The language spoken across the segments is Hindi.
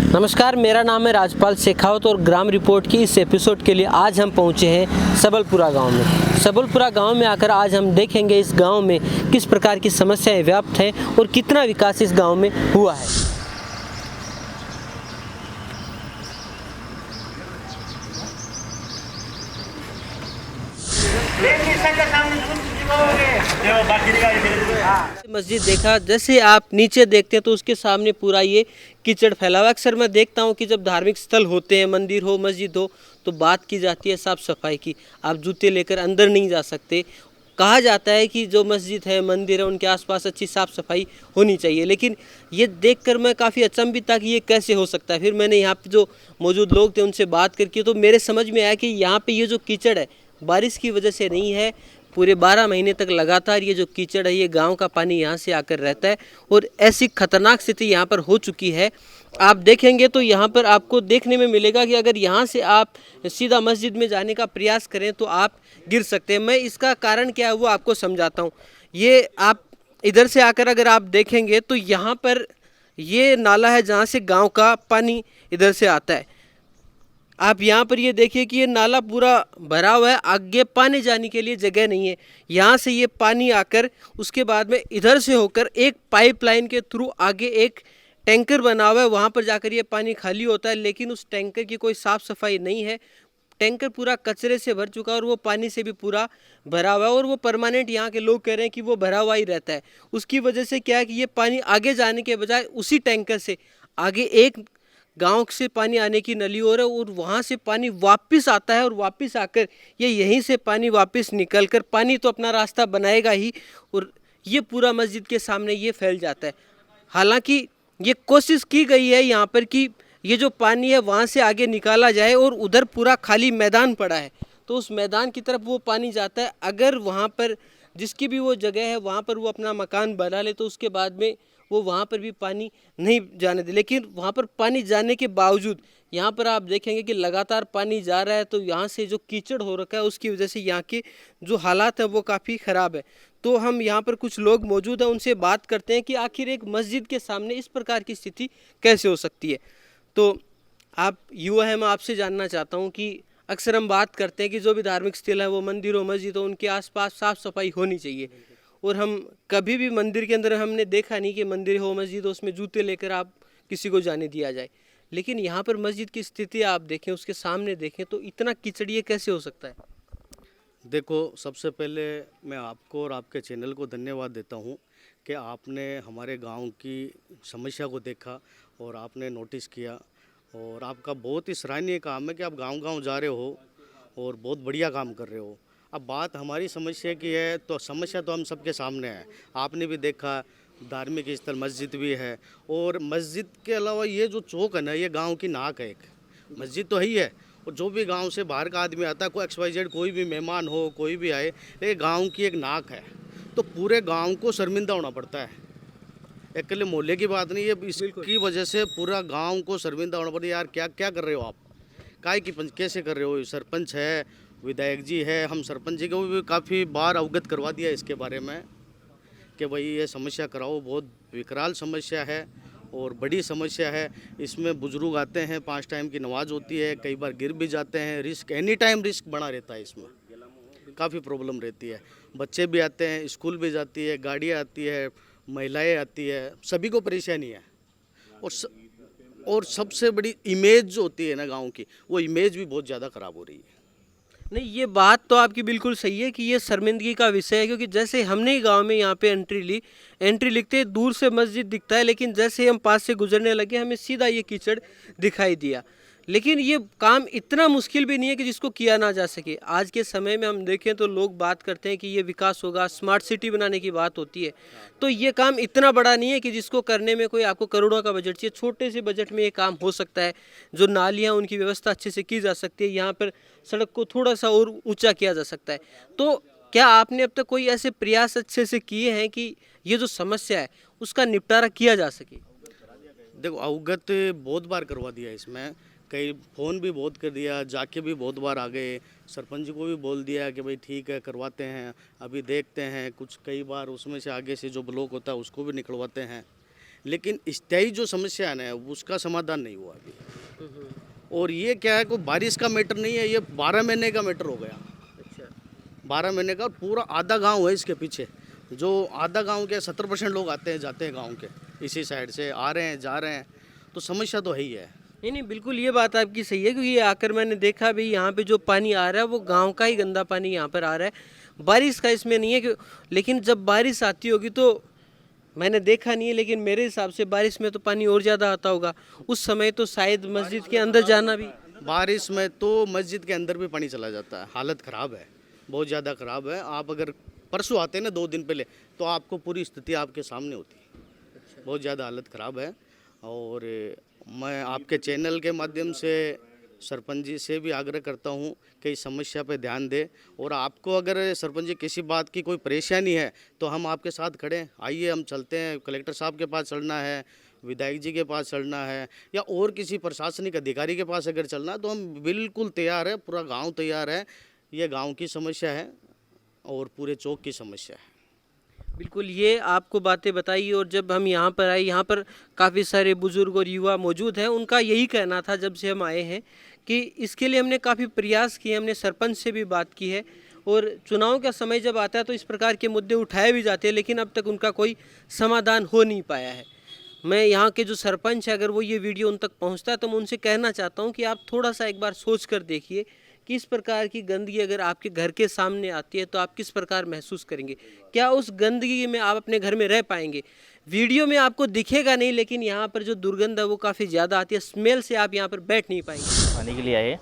नमस्कार, मेरा नाम है राजपाल शेखावत और ग्राम रिपोर्ट की इस एपिसोड के लिए आज हम पहुंचे हैं सबलपुरा गांव में। सबलपुरा गांव में आकर आज हम देखेंगे इस गांव में किस प्रकार की समस्याएं व्याप्त हैं और कितना विकास इस गांव में हुआ है। मस्जिद देखा, जैसे आप नीचे देखते हैं तो उसके सामने पूरा ये कीचड़ फैला हुआ। अक्सर मैं देखता हूँ कि जब धार्मिक स्थल होते हैं, मंदिर हो मस्जिद हो, तो बात की जाती है साफ़ सफाई की। आप जूते लेकर अंदर नहीं जा सकते। कहा जाता है कि जो मस्जिद है, मंदिर है, उनके आसपास अच्छी साफ़ सफाई होनी चाहिए। लेकिन ये देखकर मैं काफ़ी अचंभित था कि ये कैसे हो सकता है। फिर मैंने यहाँ पे जो मौजूद लोग थे उनसे बात करके तो मेरे समझ में आया कि यहाँ पे ये जो कीचड़ है बारिश की वजह से नहीं है। पूरे 12 महीने तक लगातार ये जो कीचड़ है, ये गांव का पानी यहाँ से आकर रहता है और ऐसी खतरनाक स्थिति यहाँ पर हो चुकी है। आप देखेंगे तो यहाँ पर आपको देखने में मिलेगा कि अगर यहाँ से आप सीधा मस्जिद में जाने का प्रयास करें तो आप गिर सकते हैं। मैं इसका कारण क्या है वो आपको समझाता हूँ। ये आप इधर से आकर अगर आप देखेंगे तो यहाँ पर ये नाला है जहाँ से गाँव का पानी इधर से आता है। आप यहाँ पर ये देखिए कि ये नाला पूरा भरा हुआ है, आगे पानी जाने के लिए जगह नहीं है। यहाँ से ये पानी आकर उसके बाद में इधर से होकर एक पाइपलाइन के थ्रू आगे एक टैंकर बना हुआ है, वहाँ पर जाकर ये पानी खाली होता है। लेकिन उस टैंकर की कोई साफ़ सफाई नहीं है। टैंकर पूरा कचरे से भर चुका है और वो पानी से भी पूरा भरा हुआ है और वो परमानेंट यहाँ के लोग कह रहे हैं कि वो भरा हुआ ही रहता है। उसकी वजह से क्या है कि ये पानी आगे जाने के बजाय उसी टैंकर से आगे एक गांव से पानी आने की नली हो रहा है और वहाँ से पानी वापस आता है और वापस आकर ये यहीं से पानी वापस निकल कर पानी तो अपना रास्ता बनाएगा ही और ये पूरा मस्जिद के सामने ये फैल जाता है। हालांकि ये कोशिश की गई है यहाँ पर कि ये जो पानी है वहाँ से आगे निकाला जाए और उधर पूरा खाली मैदान पड़ा है तो उस मैदान की तरफ वो पानी जाता है। अगर वहाँ पर जिसकी भी वो जगह है वहाँ पर वो अपना मकान बना ले तो उसके बाद में वो वहाँ पर भी पानी नहीं जाने दे। लेकिन वहाँ पर पानी जाने के बावजूद यहाँ पर आप देखेंगे कि लगातार पानी जा रहा है तो यहाँ से जो कीचड़ हो रखा है उसकी वजह से यहाँ के जो हालात है वो काफ़ी ख़राब है। तो हम यहाँ पर कुछ लोग मौजूद हैं, उनसे बात करते हैं कि आखिर एक मस्जिद के सामने इस प्रकार की स्थिति कैसे हो सकती है। तो आप युवा हैं, मैं आपसे जानना चाहता हूँ कि अक्सर हम बात करते हैं कि जो भी धार्मिक स्थल है वो मंदिर हो मस्जिद हो, उनके आसपास साफ़ सफाई होनी चाहिए। और हम कभी भी मंदिर के अंदर हमने देखा नहीं कि मंदिर हो मस्जिद हो उसमें जूते लेकर आप किसी को जाने दिया जाए। लेकिन यहाँ पर मस्जिद की स्थिति आप देखें, उसके सामने देखें तो इतना कीचड़ ये कैसे हो सकता है। देखो, सबसे पहले मैं आपको और आपके चैनल को धन्यवाद देता हूँ कि आपने हमारे गांव की समस्या को देखा और आपने नोटिस किया और आपका बहुत ही सराहनीय काम है कि आप गांव-गांव जा रहे हो और बहुत बढ़िया काम कर रहे हो। अब बात हमारी समस्या की है तो समस्या तो हम सबके सामने है। आपने भी देखा धार्मिक स्थल मस्जिद भी है और मस्जिद के अलावा ये जो चौक है ना, ये गाँव की नाक है। एक मस्जिद तो है ही है और जो भी गांव से बाहर का आदमी आता है, कोई XYZ कोई भी मेहमान हो, कोई भी आए, लेकिन गांव की एक नाक है तो पूरे गांव को शर्मिंदा होना पड़ता है। अकेले मोहल्ले की बात नहीं है, इसकी वजह से पूरा गांव को शर्मिंदा होना पड़ता है। यार क्या क्या कर रहे हो आप, काय की कैसे कर रहे हो। सरपंच है, विधायक जी है, हम सरपंच जी को भी काफ़ी बार अवगत करवा दिया इसके बारे में कि भाई ये समस्या कराओ। बहुत विकराल समस्या है और बड़ी समस्या है। इसमें बुजुर्ग आते हैं, 5 टाइम की नमाज होती है, कई बार गिर भी जाते हैं। रिस्क एनी टाइम रिस्क बना रहता है, इसमें काफ़ी प्रॉब्लम रहती है। बच्चे भी आते हैं, स्कूल भी जाती है, गाड़ियाँ आती है, महिलाएं आती है, सभी को परेशानी है। और सबसे बड़ी इमेज जो होती है ना गांव की, वो इमेज भी बहुत ज़्यादा ख़राब हो रही है। नहीं, ये बात तो आपकी बिल्कुल सही है कि ये शर्मिंदगी का विषय है। क्योंकि जैसे हमने ही गांव में यहाँ पे एंट्री लिखते दूर से मस्जिद दिखता है, लेकिन जैसे हम पास से गुजरने लगे हमें सीधा ये कीचड़ दिखाई दिया। लेकिन ये काम इतना मुश्किल भी नहीं है कि जिसको किया ना जा सके। आज के समय में हम देखें तो लोग बात करते हैं कि ये विकास होगा, स्मार्ट सिटी बनाने की बात होती है, तो ये काम इतना बड़ा नहीं है कि जिसको करने में कोई आपको करोड़ों का बजट चाहिए। छोटे से बजट में ये काम हो सकता है। जो नालियाँ उनकी व्यवस्था अच्छे से की जा सकती है, यहाँ पर सड़क को थोड़ा सा और ऊंचा किया जा सकता है। तो क्या आपने अब तक कोई ऐसे प्रयास अच्छे से किए हैं कि ये जो समस्या है उसका निपटारा किया जा सके। देखो, अवगत बहुत बार करवा दिया इसमें, कई फ़ोन भी बहुत कर दिया, जाके भी बहुत बार आ गए, सरपंच जी को भी बोल दिया कि भाई ठीक है करवाते हैं, अभी देखते हैं। कुछ कई बार उसमें से आगे से जो ब्लॉक होता है उसको भी निकलवाते हैं, लेकिन स्थायी जो समस्या है ना उसका समाधान नहीं हुआ अभी। और ये क्या है, कोई बारिश का मैटर नहीं है, ये 12 महीने का मैटर हो गया। अच्छा। 12 महीने का, और पूरा आधा गांव है इसके पीछे। जो आधा गांव के 70% लोग आते हैं जाते हैं गांव के, इसी साइड से आ रहे हैं जा रहे हैं, तो समस्या तो है ही है। नहीं नहीं, बिल्कुल ये बात आपकी सही है, क्योंकि ये आकर मैंने देखा भी यहाँ पे जो पानी आ रहा है वो गांव का ही गंदा पानी यहाँ पर आ रहा है, बारिश का इसमें नहीं है कि। लेकिन जब बारिश आती होगी तो मैंने देखा नहीं है, लेकिन मेरे हिसाब से बारिश में तो पानी और ज़्यादा आता होगा उस समय, तो शायद मस्जिद के अंदर जाना भी। बारिश में तो मस्जिद के अंदर भी पानी चला जाता है, हालत ख़राब है, बहुत ज़्यादा ख़राब है। आप अगर परसों आते हैं ना 2 दिन पहले, तो आपको पूरी स्थिति आपके सामने होती है। बहुत ज़्यादा हालत ख़राब है। और मैं आपके चैनल के माध्यम से सरपंच जी से भी आग्रह करता हूं कि इस समस्या पे ध्यान दें। और आपको अगर सरपंच जी किसी बात की कोई परेशानी है तो हम आपके साथ खड़े हैं, आइए हम चलते हैं। कलेक्टर साहब के पास चलना है, विधायक जी के पास चलना है, या और किसी प्रशासनिक अधिकारी के पास अगर चलना है तो हम बिल्कुल तैयार है, पूरा गाँव तैयार है। ये गाँव की समस्या है और पूरे चौक की समस्या है। बिल्कुल, ये आपको बातें बताई। और जब हम यहाँ पर आए, यहाँ पर काफ़ी सारे बुजुर्ग और युवा मौजूद हैं, उनका यही कहना था जब से हम आए हैं कि इसके लिए हमने काफ़ी प्रयास किए, हमने सरपंच से भी बात की है, और चुनाव का समय जब आता है तो इस प्रकार के मुद्दे उठाए भी जाते हैं, लेकिन अब तक उनका कोई समाधान हो नहीं पाया है। मैं यहाँ के जो सरपंच है, अगर वो ये वीडियो उन तक पहुँचता है तो मैं उनसे कहना चाहता हूँ कि आप थोड़ा सा एक बार सोच कर देखिए कि इस प्रकार की गंदगी अगर आपके घर के सामने आती है तो आप किस प्रकार महसूस करेंगे। क्या उस गंदगी में आप अपने घर में रह पाएंगे? वीडियो में आपको दिखेगा नहीं, लेकिन यहाँ पर जो दुर्गंध है वो काफ़ी ज़्यादा आती है, स्मेल से आप यहाँ पर बैठ नहीं पाएंगे। पानी के लिए आए।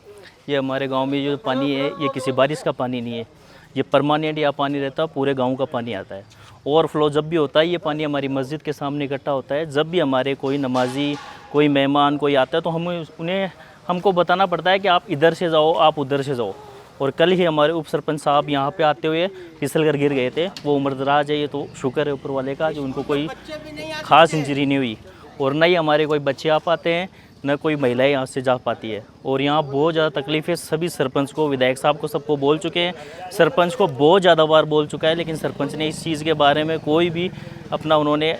ये हमारे गांव में जो पानी है ये किसी बारिश का पानी नहीं है, ये परमानेंट यहाँ पानी रहता है, पूरे गांव का पानी आता है। ओवरफ्लो जब भी होता है ये पानी हमारी मस्जिद के सामने इकट्ठा होता है। जब भी हमारे कोई नमाजी, कोई मेहमान कोई आता है तो हमको बताना पड़ता है कि आप इधर से जाओ, आप उधर से जाओ। और कल ही हमारे उप सरपंच साहब यहाँ पे आते हुए फिसल कर गिर गए थे। वो उम्रदराज है, ये तो शुक्र है ऊपर वाले का जो उनको कोई ख़ास इंजरी नहीं हुई। और न ही हमारे कोई बच्चे आ पाते हैं, न कोई महिलाएं यहाँ से जा पाती है। और यहाँ बहुत ज़्यादा तकलीफ़ है। सभी सरपंच को, विधायक साहब को, सबको बोल चुके हैं। सरपंच को बहुत ज़्यादा बार बोल चुका है, लेकिन सरपंच ने इस चीज़ के बारे में कोई भी अपना उन्होंने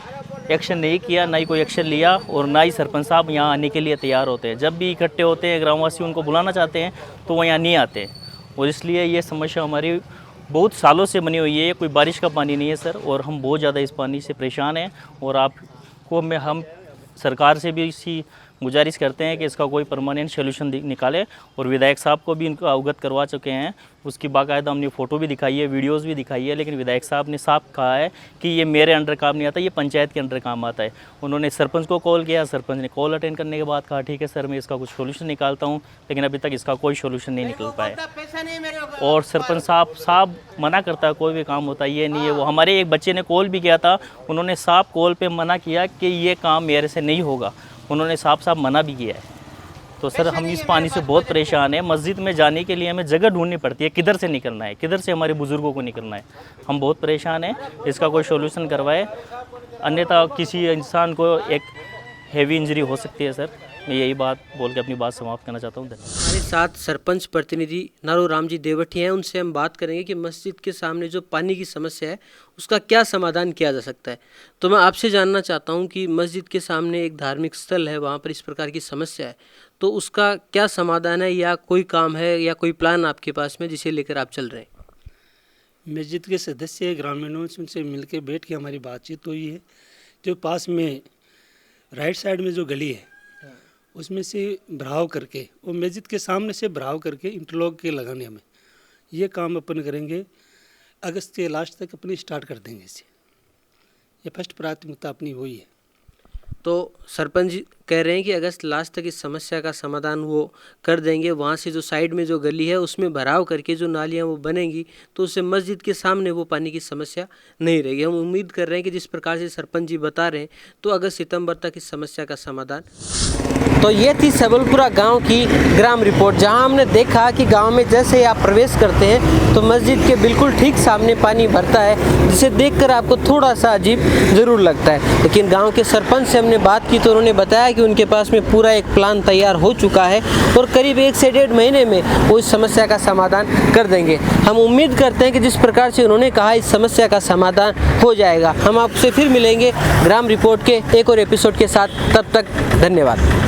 एक्शन नहीं किया, ना ही कोई एक्शन लिया। और ना ही सरपंच साहब यहाँ आने के लिए तैयार होते हैं। जब भी इकट्ठे होते हैं, ग्रामवासी उनको बुलाना चाहते हैं तो वो यहाँ नहीं आते। और इसलिए ये समस्या हमारी बहुत सालों से बनी हुई है। कोई बारिश का पानी नहीं है सर, और हम बहुत ज़्यादा इस पानी से परेशान हैं। और आपको हम सरकार से भी इसी गुजारिश करते हैं कि इसका कोई परमानेंट सोल्यूशन निकाले। और विधायक साहब को भी इनको अवगत करवा चुके हैं, उसकी बाकायदा हमने फ़ोटो भी दिखाई है, वीडियोस भी दिखाई है। लेकिन विधायक साहब ने साफ कहा है कि ये मेरे अंडर काम नहीं आता, ये पंचायत के अंडर काम आता है। उन्होंने सरपंच को कॉल किया, सरपंच ने कॉल अटेंड करने के बाद कहा ठीक है सर मैं इसका कुछ सोल्यूशन निकालता हूँ, लेकिन अभी तक इसका कोई सोल्यूशन नहीं निकल पाया। और सरपंच साहब मना करता है, कोई भी काम होता है ये नहीं है वो। हमारे एक बच्चे ने कॉल भी किया था, उन्होंने साफ कॉल पे मना किया कि ये काम मेरे से नहीं होगा, उन्होंने साफ मना भी किया है। तो सर हम इस पानी से बहुत परेशान हैं। मस्जिद में जाने के लिए हमें जगह ढूंढनी पड़ती है, किधर से निकलना है, किधर से हमारे बुज़ुर्गों को निकलना है। हम बहुत परेशान हैं, इसका कोई सोल्यूशन करवाए, अन्यथा किसी इंसान को एक हेवी इंजरी हो सकती है सर। मैं यही बात बोल के अपनी बात समाप्त करना चाहता हूँ। धन्यवाद। हमारे साथ सरपंच प्रतिनिधि नारोराम जी देवठी हैं, उनसे हम बात करेंगे कि मस्जिद के सामने जो पानी की समस्या है उसका क्या समाधान किया जा सकता है। तो मैं आपसे जानना चाहता हूं कि मस्जिद के सामने एक धार्मिक स्थल है, वहां पर इस प्रकार की समस्या है, तो उसका क्या समाधान है, या कोई काम है या कोई प्लान आपके पास में जिसे लेकर आप चल रहे हैं? मस्जिद के सदस्य ग्रामीणों से मिलकर बैठ के हमारी बातचीत हुई है। जो पास में राइट साइड में जो गली है उसमें से भराव करके, वो मस्जिद के सामने से भराव करके इंटरलॉक के लगाने में, ये काम अपन करेंगे। अगस्त के लास्ट तक अपनी स्टार्ट कर देंगे इसे। ये फर्स्ट प्राथमिकता अपनी वही है। तो सरपंच जी कह रहे हैं कि अगस्त लास्ट तक इस समस्या का समाधान वो कर देंगे। वहाँ से जो साइड में जो गली है उसमें भराव करके जो नालियाँ वो बनेंगी तो उससे मस्जिद के सामने वो पानी की समस्या नहीं रहेगी। हम उम्मीद कर रहे हैं कि जिस प्रकार से सरपंच जी बता रहे हैं तो अगस्त सितंबर तक इस समस्या का समाधान तो ये थी सबलपुरा गांव की ग्राम रिपोर्ट, जहां हमने देखा कि गांव में जैसे ही आप प्रवेश करते हैं तो मस्जिद के बिल्कुल ठीक सामने पानी भरता है, जिसे देखकर आपको थोड़ा सा अजीब ज़रूर लगता है। लेकिन गांव के सरपंच से हमने बात की तो उन्होंने बताया कि उनके पास में पूरा एक प्लान तैयार हो चुका है और करीब 1 से 1.5 महीने में वो इस समस्या का समाधान कर देंगे। हम उम्मीद करते हैं कि जिस प्रकार से उन्होंने कहा इस समस्या का समाधान हो जाएगा। हम आपसे फिर मिलेंगे ग्राम रिपोर्ट के एक और एपिसोड के साथ, तब तक धन्यवाद।